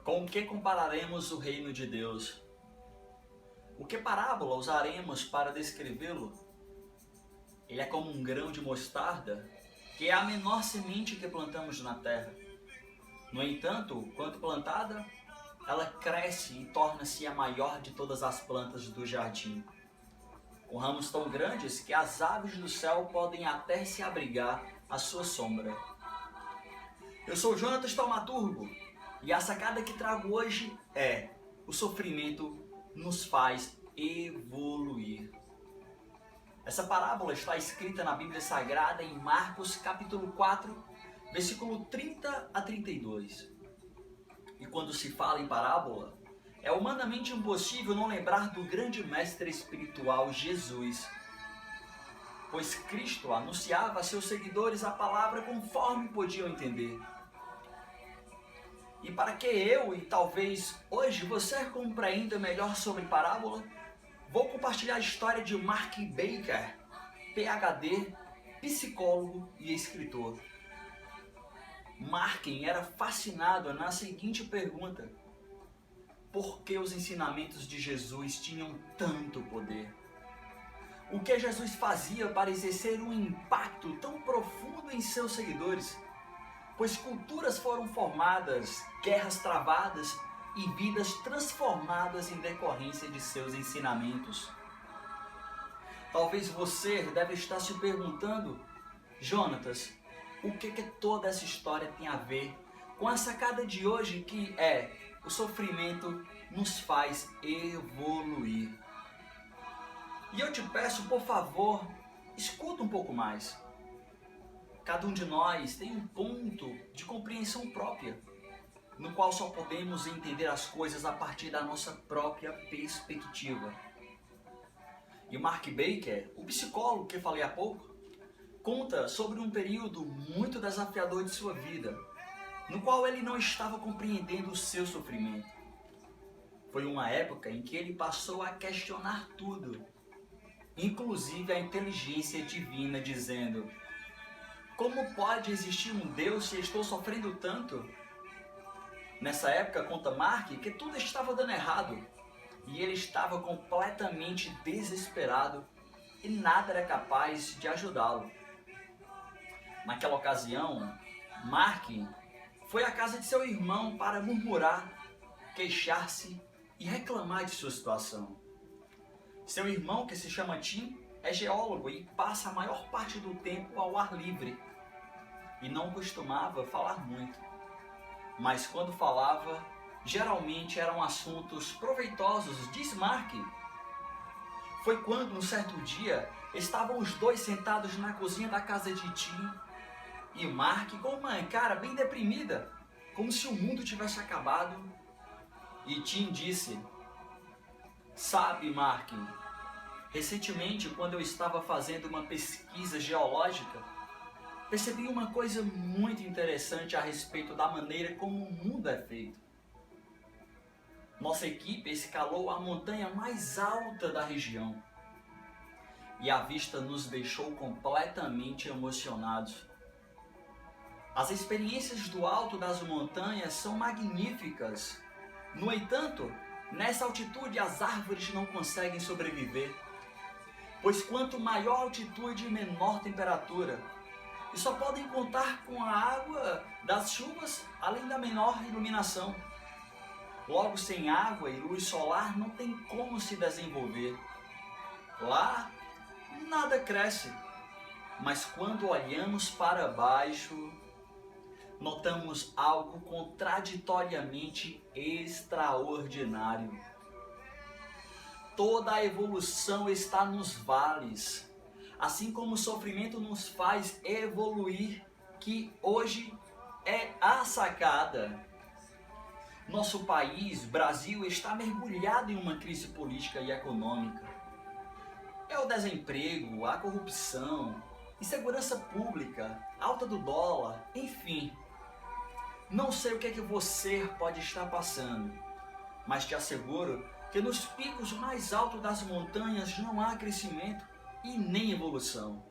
Com o que compararemos o reino de Deus? O que parábola usaremos para descrevê-lo? Ele é como um grão de mostarda, que é a menor semente que plantamos na terra. No entanto, quando plantada, ela cresce e torna-se a maior de todas as plantas do jardim, com ramos tão grandes que as aves do céu podem até se abrigar à sua sombra. Eu sou Jonatas Taumaturgo, e a sacada que trago hoje é: o sofrimento nos faz evoluir. Essa parábola está escrita na Bíblia Sagrada em Marcos capítulo 4, versículo 30 a 32. E quando se fala em parábola, é humanamente impossível não lembrar do grande mestre espiritual Jesus, pois Cristo anunciava a seus seguidores a palavra conforme podiam entender. E para que eu e talvez hoje você compreenda melhor sobre parábola, vou compartilhar a história de Mark Baker, PhD, psicólogo e escritor. Mark era fascinado na seguinte pergunta: por que os ensinamentos de Jesus tinham tanto poder? O que Jesus fazia para exercer um impacto tão profundo em seus seguidores? Pois culturas foram formadas, guerras travadas e vidas transformadas em decorrência de seus ensinamentos. Talvez você deve estar se perguntando: Jonatas, o que toda essa história tem a ver com a sacada de hoje, que é: o sofrimento nos faz evoluir? E eu te peço, por favor, escuta um pouco mais. Cada um de nós tem um ponto de compreensão própria, no qual só podemos entender as coisas a partir da nossa própria perspectiva. E Mark Baker, o psicólogo que falei há pouco, conta sobre um período muito desafiador de sua vida, no qual ele não estava compreendendo o seu sofrimento. Foi uma época em que ele passou a questionar tudo, inclusive a inteligência divina, dizendo: como pode existir um Deus se estou sofrendo tanto? Nessa época, conta Mark, que tudo estava dando errado e ele estava completamente desesperado e nada era capaz de ajudá-lo. Naquela ocasião, Mark foi à casa de seu irmão para murmurar, queixar-se e reclamar de sua situação. Seu irmão, que se chama Tim, é geólogo e passa a maior parte do tempo ao ar livre e não costumava falar muito. Mas quando falava, geralmente eram assuntos proveitosos, diz Mark. Foi quando, um certo dia, estavam os dois sentados na cozinha da casa de Tim e Mark, com uma cara bem deprimida, como se o mundo tivesse acabado. E Tim disse: sabe, Mark, recentemente, quando eu estava fazendo uma pesquisa geológica, percebi uma coisa muito interessante a respeito da maneira como o mundo é feito. Nossa equipe escalou a montanha mais alta da região e a vista nos deixou completamente emocionados. As experiências do alto das montanhas são magníficas. No entanto, nessa altitude as árvores não conseguem sobreviver, pois quanto maior a altitude, menor temperatura, e só podem contar com a água das chuvas, além da menor iluminação. Logo, sem água e luz solar não tem como se desenvolver. Lá, nada cresce, mas quando olhamos para baixo, notamos algo contraditoriamente extraordinário. Toda a evolução está nos vales, assim como o sofrimento nos faz evoluir, que hoje é a sacada. Nosso país, Brasil, está mergulhado em uma crise política e econômica. É o desemprego, a corrupção, insegurança pública, alta do dólar, enfim. Não sei o que é que você pode estar passando, mas te asseguro que nos picos mais altos das montanhas não há crescimento e nem evolução.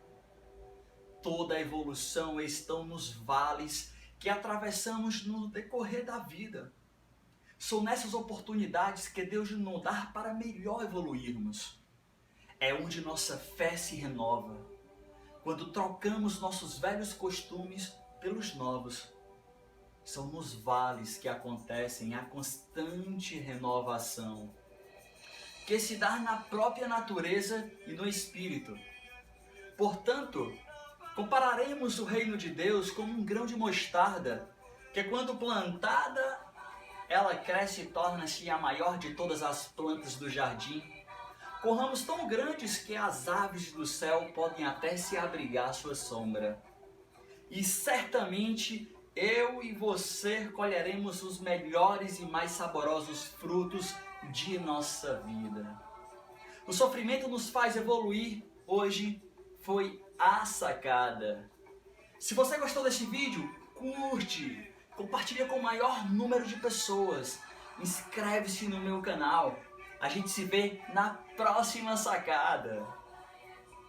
Toda a evolução está nos vales que atravessamos no decorrer da vida. São nessas oportunidades que Deus nos dá para melhor evoluirmos. É onde nossa fé se renova, quando trocamos nossos velhos costumes pelos novos. São nos vales que acontecem a constante renovação, que se dá na própria natureza e no espírito. Portanto, compararemos o reino de Deus como um grão de mostarda, que quando plantada, ela cresce e torna-se a maior de todas as plantas do jardim, com ramos tão grandes que as aves do céu podem até se abrigar à sua sombra. E certamente eu e você colheremos os melhores e mais saborosos frutos de nossa vida. O sofrimento nos faz evoluir. Hoje foi a sacada. Se você gostou desse vídeo, curte, compartilha com o maior número de pessoas, inscreve-se no meu canal. A gente se vê na próxima sacada.